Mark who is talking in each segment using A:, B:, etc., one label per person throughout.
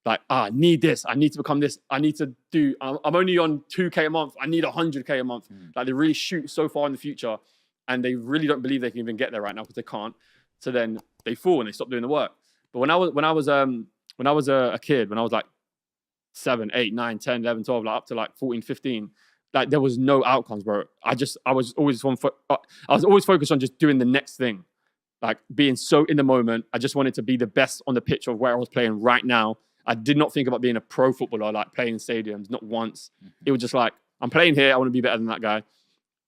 A: Like, I need this. I need to become this. I need to do, I'm only on 2K a month. I need 100K a month. Like, they really shoot so far in the future, and they really don't believe they can even get there right now because they can't. So then they fall and they stop doing the work. But when I was a kid, when I was like 7, 8, 9, 10, 11, 12, like up to like 14, 15, like there was no outcomes, bro. I was always focused on just doing the next thing, like being so in the moment. I just wanted to be the best on the pitch of where I was playing right now. I did not think about being a pro footballer, like playing in stadiums, not once. It was just like, I'm playing here. I want to be better than that guy.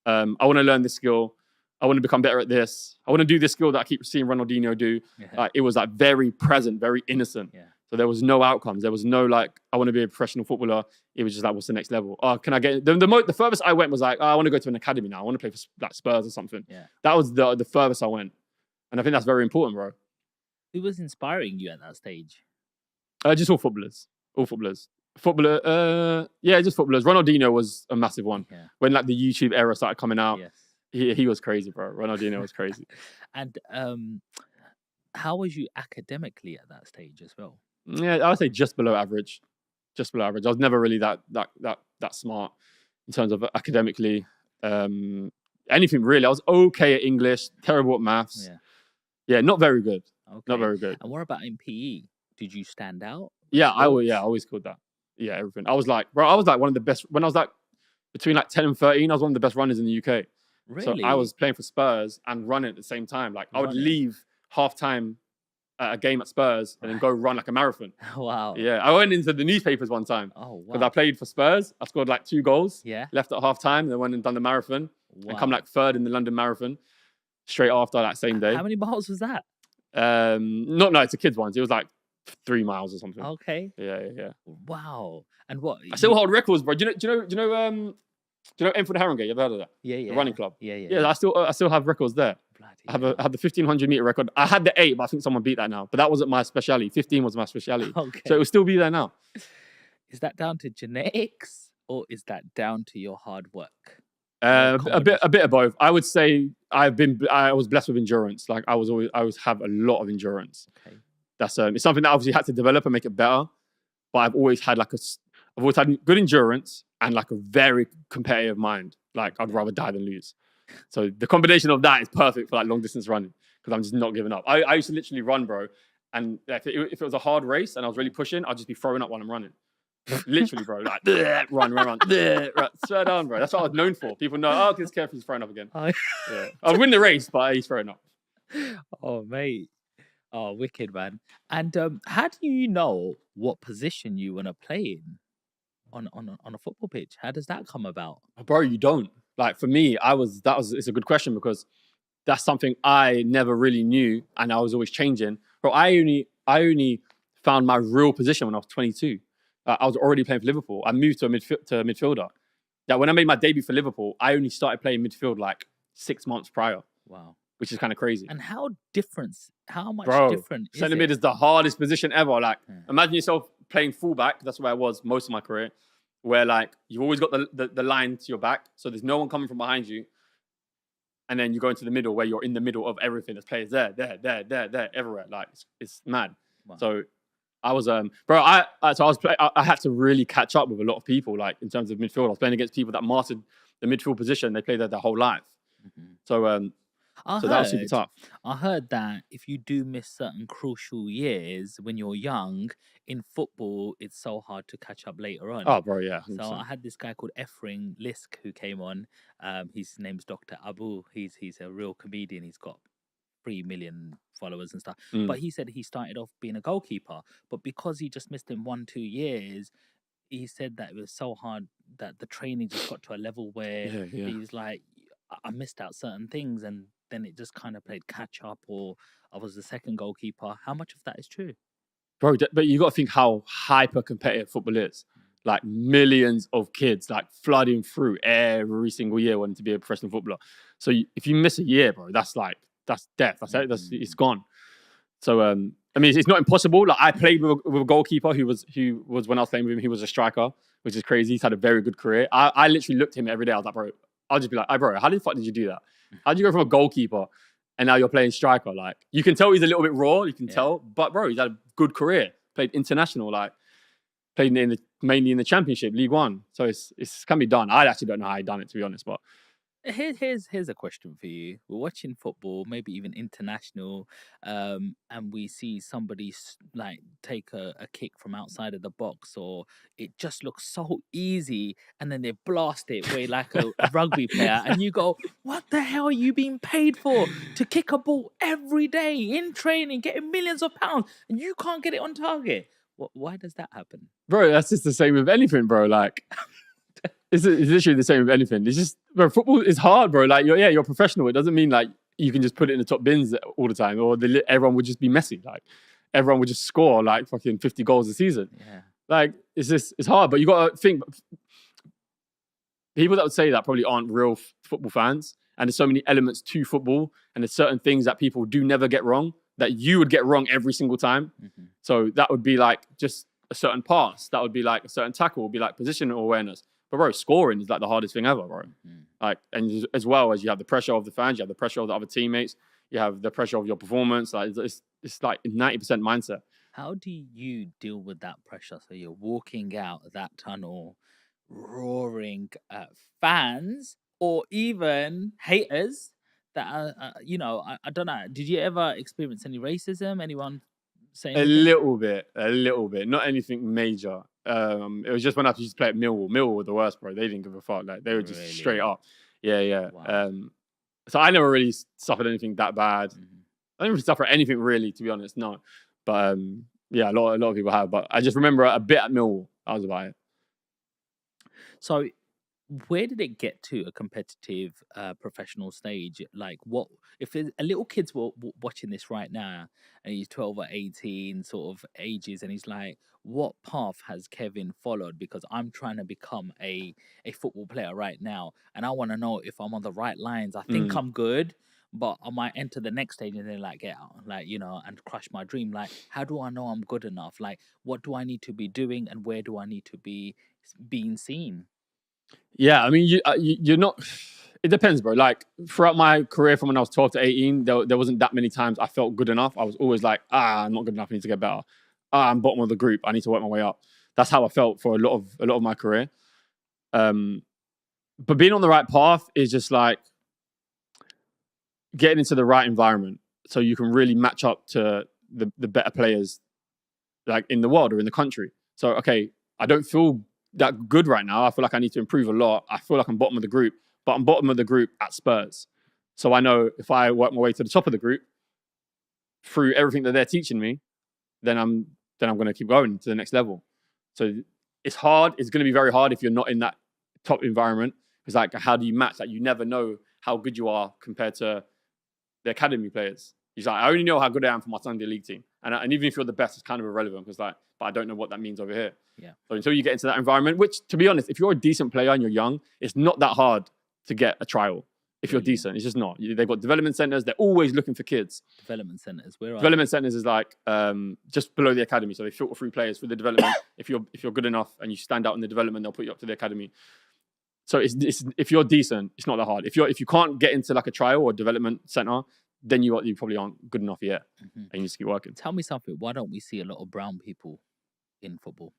A: I want to learn this skill. I want to become better at this. I want to do this skill that I keep seeing Ronaldinho do. Like, it was like very present, very innocent. So there was no outcomes. There was no like, I want to be a professional footballer. It was just like, what's the next level? Oh, can I get the furthest I went was like, oh, I want to go to an academy now. I want to play for like Spurs or something. That was the furthest I went. And I think that's very important, bro.
B: Who was inspiring you at that stage?
A: Just all footballers. Just footballers. Ronaldinho was a massive one. When like the YouTube era started coming out, he was crazy, bro. Ronaldinho was crazy.
B: And how was you academically at that stage as well?
A: Yeah, I would say just below average. Just below average. I was never really that smart in terms of academically. Anything really. I was okay at English, terrible at maths. Yeah, not very good.
B: Okay.
A: Not very good.
B: And what about in PE? Did you stand out?
A: Yeah, I always called that. Yeah, everything. I was like one of the best when I was like between like 10 and 13. I was one of the best runners in the UK.
B: Really?
A: So I was playing for Spurs and running at the same time. Like, I would leave halftime at a game at Spurs and then go run like a marathon.
B: Wow.
A: Yeah, I went into the newspapers one time.
B: Oh, wow.
A: Because I played for Spurs. I scored like 2 goals.
B: Yeah.
A: Left at halftime, then went and done the marathon. And come like 3rd in the London Marathon straight after that same day.
B: How many miles was that?
A: No, it's a kids one. It was like 3 miles or something.
B: Okay.
A: Yeah.
B: Wow. And what?
A: I still hold records, bro. Do you know Enfield Harringay? You ever heard of that?
B: Yeah.
A: The running club.
B: Yeah.
A: I still have records there. I have the 1500 meter record. I had the 8, but I think someone beat that now. But that wasn't my speciality. 15 was my speciality.
B: Okay.
A: So it will still be there now.
B: Is that down to genetics or is that down to your hard work?
A: A bit of both. I would say I was blessed with endurance. Like, I always have a lot of endurance.
B: Okay.
A: That's it's something that I obviously had to develop and make it better. But I've always had good endurance and like a very competitive mind. Like, I'd rather die than lose. So the combination of that is perfect for like long distance running because I'm just not giving up. I used to literally run, bro. And if it was a hard race and I was really pushing, I'd just be throwing up while I'm running. Literally, bro. Like, run. Swear down, bro. That's what I was known for. People know, oh, this Kev, he's throwing up again. Yeah. I'll win the race, but he's throwing up.
B: Oh, mate. Oh, wicked, man. And how do you know what position you want to play in on a football pitch? How does that come about?
A: Bro, you don't. Like, for me, it's a good question because that's something I never really knew and I was always changing. Bro, I only found my real position when I was 22. I was already playing for Liverpool. I moved to a midfielder. That when I made my debut for Liverpool, I only started playing midfield like 6 months prior.
B: Wow.
A: Which is kind of crazy.
B: And how much different is
A: centre mid is the hardest position ever. Like, imagine yourself playing fullback. That's where I was most of my career. Where like you've always got the line to your back, so there's no one coming from behind you. And then you go into the middle where you're in the middle of everything. There's players there, everywhere. Like, it's mad. Wow. So I was I had to really catch up with a lot of people, like in terms of midfield. I was playing against people that mastered the midfield position. They played there their whole life. So that was super tough.
B: I heard that if you do miss certain crucial years when you're young, in football, it's so hard to catch up later on.
A: Oh, bro, yeah. 100%.
B: So I had this guy called Efring Lisk who came on. His name's Dr. Abu. He's a real comedian. He's got 3 million followers and stuff. But he said he started off being a goalkeeper. But because he just missed him 1-2 years, he said that it was so hard that the training just got to a level where he's like, I missed out certain things and then it just kind of played catch up, or I was the second goalkeeper. How much of that is true?
A: Bro, but you got to think how hyper competitive football is. Like, millions of kids like flooding through every single year wanting to be a professional footballer. So if you miss a year, bro, that's death. It's gone. So I mean, it's not impossible. Like, I played with a goalkeeper who was when I was playing with him, he was a striker, which is crazy. He's had a very good career. I literally looked at him every day. I was like, bro, I'll just be like, hey, bro, how the fuck did you do that? How did you go from a goalkeeper and now you're playing striker? Like, you can tell he's a little bit raw. You can tell, but bro, he's had a good career. Played international. Like, played mainly in the Championship, League One. So it's can be done. I actually don't know how he done it, to be honest, but.
B: Here's a question for you. We're watching football, maybe even international, and we see somebody like take a kick from outside of the box, or it just looks so easy, and then they blast it way like a rugby player, and you go, "What the hell are you being paid for to kick a ball every day in training, getting millions of pounds, and you can't get it on target? Why does that happen?"
A: Bro, that's just the same with anything, bro. Like, it's literally the same with anything. It's just, bro, football is hard, bro. Like, you're professional. It doesn't mean like you can just put it in the top bins all the time, or everyone would just be messy. Like, everyone would just score like fucking 50 goals a season.
B: Yeah.
A: Like, it's hard, but you got to think. People that would say that probably aren't real football fans, and there's so many elements to football, and there's certain things that people do never get wrong that you would get wrong every single time.
B: Mm-hmm.
A: So that would be like just a certain pass. That would be like a certain tackle. Would be like positional awareness. But bro, scoring is like the hardest thing ever, bro. Mm-hmm. Like, and as well as you have the pressure of the fans, you have the pressure of the other teammates, you have the pressure of your performance. Like, it's like 90% mindset.
B: How do you deal with that pressure? So you're walking out of that tunnel, roaring at fans or even haters that are, I don't know. Did you ever experience any racism? Anyone saying
A: a little bit, not anything major. It was just when I used to play at Millwall. Millwall were the worst, bro. They didn't give a fuck. Like, they were just straight up. Yeah. Wow. So I never really suffered anything that bad. Mm-hmm. I didn't really suffer anything really, to be honest. No, but yeah, a lot of people have. But I just remember a bit at Millwall. That was about it.
B: So, where did it get to a competitive professional stage? Like, what if a little kid's watching this right now and he's 12 or 18 sort of ages, and he's like, what path has Kevin followed? Because I'm trying to become a football player right now, and I want to know if I'm on the right lines. I think I'm good, but I might enter the next stage and then like get out, like, and crush my dream. Like, how do I know I'm good enough? Like, what do I need to be doing, and where do I need to be being seen?
A: Yeah, I mean, you're not. It depends, bro. Like, throughout my career, from when I was 12 to 18, there wasn't that many times I felt good enough. I was always like, I'm not good enough. I need to get better. I'm bottom of the group. I need to work my way up. That's how I felt for a lot of my career. But being on the right path is just like getting into the right environment, so you can really match up to the better players, like in the world or in the country. So, okay, I don't feel that good right now. I feel like I need to improve a lot. I feel like I'm bottom of the group, but I'm bottom of the group at Spurs. So I know if I work my way to the top of the group through everything that they're teaching me, then I'm going to keep going to the next level. So it's hard. It's going to be very hard if you're not in that top environment. It's like, how do you match? Like, you never know how good you are compared to the academy players. He's like, I only know how good I am for my Sunday league team. And even if you're the best, it's kind of irrelevant, because but I don't know what that means over here.
B: Yeah.
A: So until you get into that environment, which, to be honest, if you're a decent player and you're young, it's not that hard to get a trial. If you're decent, it's just not. They've got development centers. They're always looking for kids.
B: Development centers. Where are
A: development centers is like just below the academy. So they filter through players for the development. If you're good enough and you stand out in the development, they'll put you up to the academy. So it's if you're decent, it's not that hard. If you can't get into like a trial or development center, then you probably aren't good enough yet, and you just keep working.
B: Tell me something. Why don't we see a lot of brown people in football?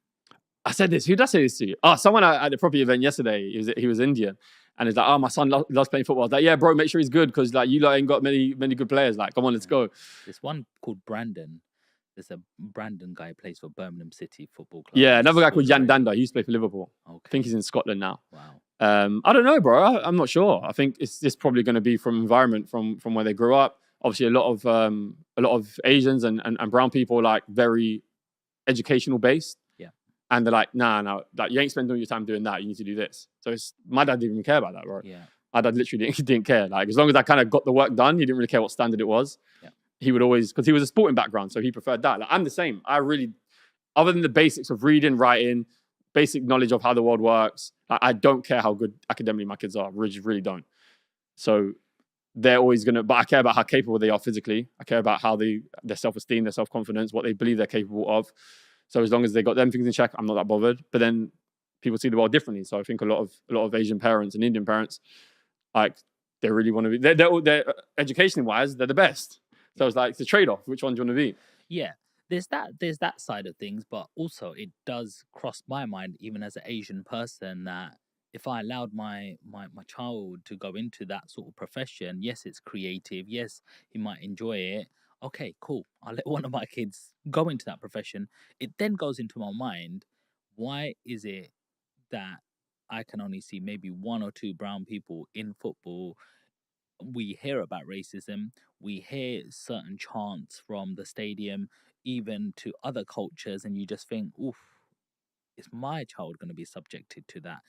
A: I said this. Who did I say this to? Oh, someone at the property event yesterday. He was Indian, and he's like, "Oh, my son loves playing football." I was like, "Yeah, bro, make sure he's good, because like you ain't got many good players. Like, come on, let's go."
B: There's one called Brandon. There's a Brandon guy who plays for Birmingham City Football Club.
A: Yeah, another guy called Jan Danda. He used to play for Liverpool.
B: Okay.
A: I think he's in Scotland now.
B: Wow.
A: I don't know, bro. I'm not sure. I think it's just probably going to be from environment, from where they grew up. Obviously, a lot of Asians and brown people are like very educational based.
B: Yeah.
A: And they're like, nah, like, you ain't spending all your time doing that. You need to do this. So my dad didn't even care about that, bro.
B: Yeah.
A: My dad literally didn't care. Like, as long as I kind of got the work done, he didn't really care what standard it was.
B: Yeah.
A: He would always, because he was a sporting background, so he preferred that. Like, I'm the same. I really, other than the basics of reading, writing, basic knowledge of how the world works, I don't care how good academically my kids are. I really don't. So they're always going to, but I care about how capable they are physically. I care about how their self-esteem, their self-confidence, what they believe they're capable of. So as long as they got them things in check, I'm not that bothered. But then people see the world differently. So I think a lot of Asian parents and Indian parents, like, they really want to be, they're educationally wise, they're the best. So it's like, it's a trade-off. Which one do you want to be?
B: Yeah. there's that side of things, but also it does cross my mind, even as an Asian person, that if I allowed my child to go into that sort of profession, yes, it's creative, yes, he might enjoy it. Okay, cool. I'll let one of my kids go into that profession. It then goes into my mind, why is it that I can only see maybe one or two brown people in football? We hear about racism, we hear certain chants from the stadium, even to other cultures, and you just think, oof, is my child going to be subjected to that?